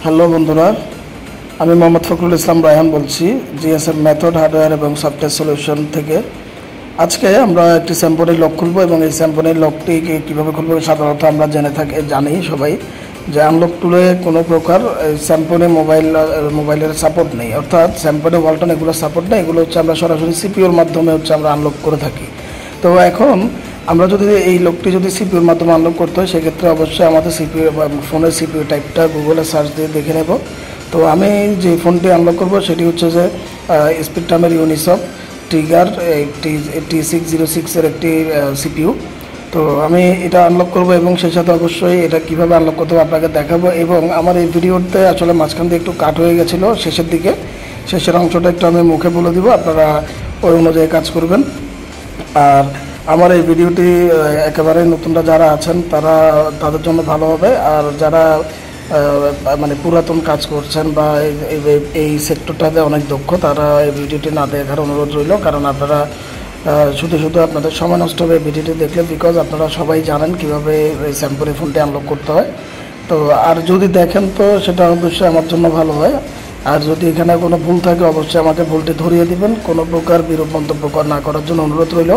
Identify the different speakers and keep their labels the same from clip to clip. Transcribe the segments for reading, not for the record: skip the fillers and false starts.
Speaker 1: Hello বন্ধুরা, আমি মোহাম্মদ ফখরুল ইসলাম রায়হান বলছি জিএসএম মেথড হার্ডওয়্যার এবং সফটওয়্যার সলিউশন থেকে। আজকে আমরা একটি স্যাম্পনি লক খুলবো এবং এই স্যাম্পনি লকটি কীভাবে খুলবো সাধারণত আমরা জানি সবাই যে আনলক টুলে কোনো প্রকার স্যাম্পনি মোবাইলের সাপোর্ট নেই, অর্থাৎ স্যাম্পনি ওয়ালটন এগুলো সাপোর্ট নেই। এগুলো হচ্ছে আমরা সরাসরি সিপিউর মাধ্যমে আমরা আনলক করে থাকি। তো এখন আমরা যদি এই লকটি সিপিউর মাধ্যমে আনলক করতে হয় সেক্ষেত্রে অবশ্যই আমাদের সিপিউ ফোনের সিপিউ টাইপটা গুগলে সার্চ দিয়ে দেখে নেব। তো আমি যে ফোনটি আনলক করব সেটি হচ্ছে যে স্পেকট্রামের ইউনিসফ ট্রিগার T606 একটি সিপিউ। তো আমি এটা আনলক করব এবং সেই সাথে অবশ্যই এটা কীভাবে আনলক করতে হবে আপনাকে দেখাবো। এবং আমার এই ভিডিওতে আসলে মাঝখান দিয়ে একটু কাট হয়ে গেছিলো শেষের অংশটা একটু আমি মুখে বলে দিব, আপনারা ওই অনুযায়ী কাজ করবেন। আর আমার এই ভিডিওটি একেবারে নতুনরা যারা আছেন তাদের জন্য ভালো হবে, আর যারা মানে পুরাতন কাজ করছেন বা এই সেক্টরটাতে অনেক দক্ষ তারা এই ভিডিওটি না দেখার অনুরোধ রইল, কারণ আপনারা শুধু আপনাদের সময় নষ্ট হবে ভিডিওটি দেখলে, বিকজ আপনারা সবাই জানেন কীভাবে এই স্যাম্পনি ফোনটি আনলক করতে হয়। তো আর যদি দেখেন তো সেটা অবশ্যই আমার জন্য ভালো হয়, আর যদি এখানে কোনো ভুল থাকে অবশ্যই আমাকে ভুলটি ধরিয়ে দিবেন। কোনো প্রকার বিরূপ মন্তব্য না করার জন্য অনুরোধ রইল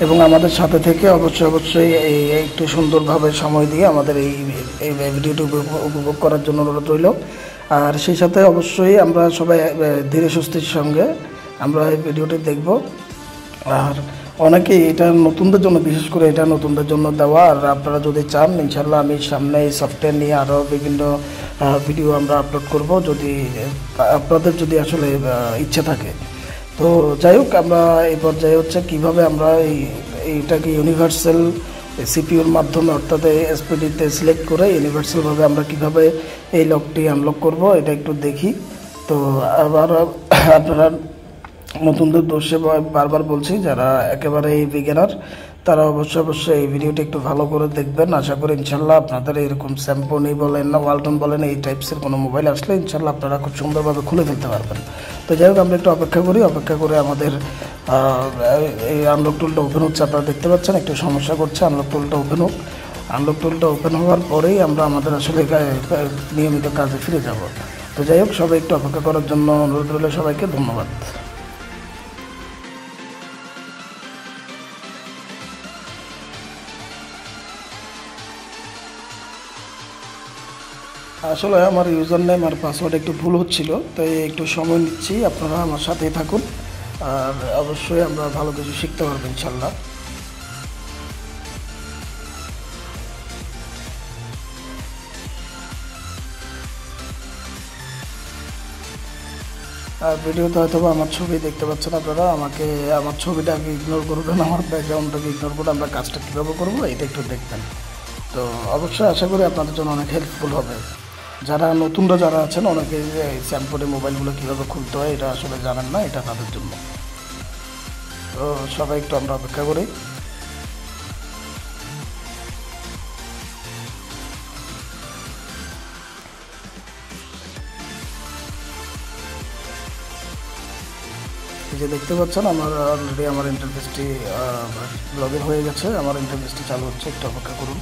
Speaker 1: এবং আমাদের সাথে থেকে অবশ্যই এই একটু সুন্দরভাবে সময় দিয়ে আমাদের এই ভিডিওটি উপভোগ করার জন্য অনুরোধ রইল। আর সেই সাথে অবশ্যই আমরা সবাই ধীরে সুস্থির সঙ্গে আমরা এই ভিডিওটি দেখব। আর অনেকেই এটা নতুনদের জন্য, বিশেষ করে এটা নতুনদের জন্য দেওয়া। আর আপনারা যদি চান ইনশাল্লাহ আমি সামনে এই সফটওয়্যার নিয়ে আরও বিভিন্ন ভিডিও আমরা আপলোড করব, যদি আপনাদের আসলে ইচ্ছে থাকে। তো যাই হোক, আমরা এই পর্যায়ে হচ্ছে কীভাবে আমরা এইটাকে ইউনিভার্সাল সিপিউর মাধ্যমে অর্থাৎ এসপিডিতে সিলেক্ট করে ইউনিভার্সালভাবে আমরা কীভাবে এই লকটি আনলক করব এটা একটু দেখি। তো আবার আপনারা নতুনদের দোষে বারবার বলছি, যারা একেবারে এই বিগিনার তারা অবশ্যই এই ভিডিওটি একটু ভালো করে দেখবেন। আশা করি ইনশাল্লাহ আপনাদের এরকম স্যাম্পনি বলেন না ওয়ালটন বলেন এই টাইপসের কোনো মোবাইল আসলে ইনশাল্লাহ আপনারা খুব সুন্দরভাবে খুলে ফেলতে পারবেন। তো যাই হোক, আমরা একটু অপেক্ষা করে আমাদের এই আনলক টুলটা ওপেন হচ্ছে। আপনারা দেখতে পাচ্ছেন একটু সমস্যা করছে, আনলক টুলটা ওপেন হওয়ার পরেই আমরা আমাদের আসলে নিয়মিত কাজে ফিরে যাব। তো যাই হোক, সবাই একটু অপেক্ষা করার জন্য অনুরোধ রইল, সবাইকে ধন্যবাদ। আসলে আমার ইউজার নেম আর পাসওয়ার্ড একটু ভুল হচ্ছিল, তাই একটু সময় নিচ্ছি, আপনারা আমার সাথেই থাকুন। আর অবশ্যই আমরা ভালো কিছু শিখতে পারবো ইনশাল্লাহ। আর ভিডিওতে হয়তো আমার ছবি দেখতে পাচ্ছেন আপনারা, আমার ছবিটাকে ইগনোর করবেন, আমার ব্যাকগ্রাউন্ডটাকে ইগনোর করে আমরা কাজটা কীভাবে করবো এটা একটু দেখবেন। তো অবশ্যই আশা করি আপনাদের জন্য অনেক হেল্পফুল হবে। নতুনরা যারা আছেন অনেকে এই স্যাম্পনি মোবাইলগুলো কীভাবে খুলতে হয় এটা আসলে জানেন না, এটা তাদের জন্য। তো সবাই একটু আমরা অপেক্ষা করি। যে দেখতে পাচ্ছেন অলরেডি আমার ইন্টারফেসটি লগ ইন হয়ে গেছে, আমার ইন্টারফেসটি চালু হচ্ছে, একটু অপেক্ষা করুন।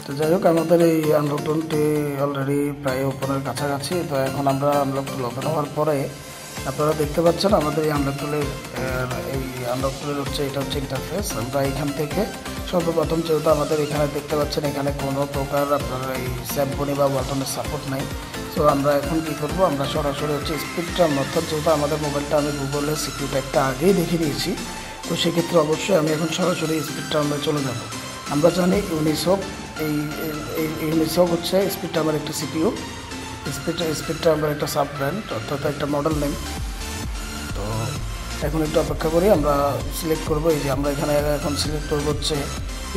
Speaker 1: তো যাই হোক, আমাদের এই আনলক টুলটি অলরেডি প্রায় ওপেনের কাছাকাছি। তো এখন আমরা আনলক টুল ওপেন হওয়ার পরে আপনারা দেখতে পাচ্ছেন আমাদের এই আনলক টুলের হচ্ছে এটা হচ্ছে ইন্টারফেস। আমরা এখান থেকে সর্বপ্রথম যেহেতু আমাদের এখানে দেখতে পাচ্ছেন এখানে কোনো প্রকার আপনার এই স্যাম্পনি বা ওয়ালটনের সাপোর্ট নাই। তো আমরা এখন কী করবো, আমরা সরাসরি হচ্ছে স্পেকট্রাম, অর্থাৎ যেহেতু আমাদের মোবাইলটা আমি গুগলে সিপিউ টাইপটা আগেই দেখে নিয়েছি, তো সেক্ষেত্রে অবশ্যই আমি এখন সরাসরি স্পেকট্রামে চলে যাব। আমরা জানি ইউনিসফ হচ্ছে স্পেকট্রামের একটা সিপিউ, স্পেকট্রামের একটা সাব ব্র্যান্ড অর্থাৎ একটা মডেল নেম। তো এখন একটু অপেক্ষা করি, আমরা সিলেক্ট করবো। এই যে আমরা এখানে এখন সিলেক্ট করবো হচ্ছে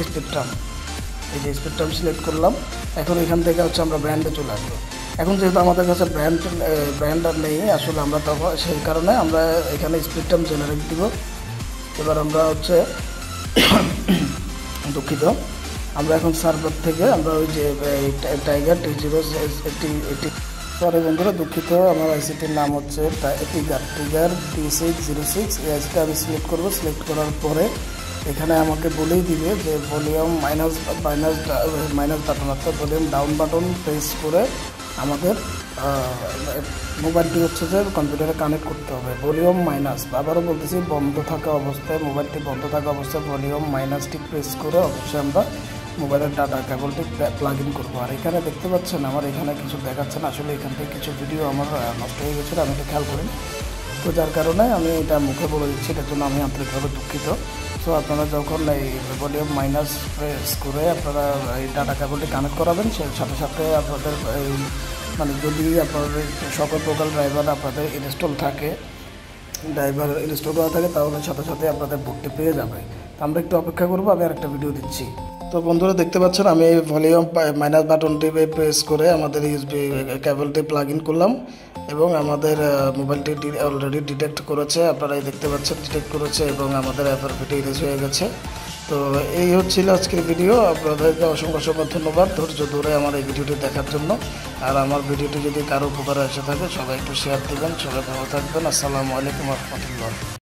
Speaker 1: স্পেকট্রাম। এই যে স্পেকট্রাম সিলেক্ট করলাম, এখন এখান থেকে হচ্ছে আমরা ব্র্যান্ডে চলে আসবো। এখন যেহেতু আমাদের কাছে ব্র্যান্ড আর নেই আসলে, আমরা তখন সেই কারণে আমরা এখানে স্পেকট্রাম জেনারেট দিব। এবার আমরা হচ্ছে দুঃখিত, আমরা এখন সার্ভার থেকে আমরা ওই যে টাইগার T0 সরি বন্ধুরা দুঃখিত, আমার আইসিটির নাম হচ্ছে টিগার T606। এই আইসিটা আমি সিলেক্ট করবো। সিলেক্ট করার পরে এখানে আমাকে বলেই দিবে যে ভলিউম মাইনাস বাটন, অর্থাৎ ভলিউম ডাউন বাটন প্রেস করে আমাদের মোবাইলটি হচ্ছে যে কম্পিউটারে কানেক্ট করতে হবে। ভলিউম মাইনাস, আবারও বলতেছি, বন্ধ থাকা অবস্থায়, মোবাইলটি বন্ধ থাকা অবস্থায় ভলিউম মাইনাসটি প্রেস করে অবশ্যই আমরা মোবাইলের ডাটা কেবলটি প্লাগ ইন করবো। আর এখানে দেখতে পাচ্ছেন আমার এখানে কিছু দেখাচ্ছে না, আসলে এখান থেকে কিছু ভিডিও আমার নষ্ট হয়ে গেছিলো, আমি এটা খেয়াল করিনি। তো যার কারণে আমি এটা মুখে বলে দিচ্ছি, এটার জন্য আমি আন্তরিকভাবে দুঃখিত। সো আপনারা যখন এই ভলিউম মাইনাস প্রেস করে আপনারা এই ডাটা কেবলটি কানেক্ট করাবেন, সেই সাথে সাথে আপনাদের এই মানে যদি আপনাদের সকল প্রকার ড্রাইভার আপনাদের ইনস্টল করা থাকে তাহলে সাথে সাথে আপনাদের বুটটি পেয়ে যাবে। তো আমরা একটু অপেক্ষা করবো, আমি আরেকটা ভিডিও দিচ্ছি। তো বন্ধুরা দেখতে পাচ্ছেন আমি ভলিউম মাইনাস বাটনটি প্রেস করে আমাদের ইউএসবি কেবলটি প্লাগ ইন করলাম এবং আমাদের মোবাইলটি অলরেডি ডিটেক্ট করেছে, আপনারা দেখতে পাচ্ছেন ডিটেক্ট করেছে এবং আমাদের অ্যাপারভিটি ইরেজ হয়ে গেছে। তো এই হচ্ছিল আজকের ভিডিও। আপনাদেরকে অসংখ্য ধন্যবাদ ধৈর্য ধরে আমার এই ভিডিওটি দেখার জন্য। আর আমার ভিডিওটি যদি কারো উপকারে এসে থাকে সবাই একটু শেয়ার দেবেন। সবাই ভালো থাকবেন। আসসালামু আলাইকুম রহমতুল্লাহ।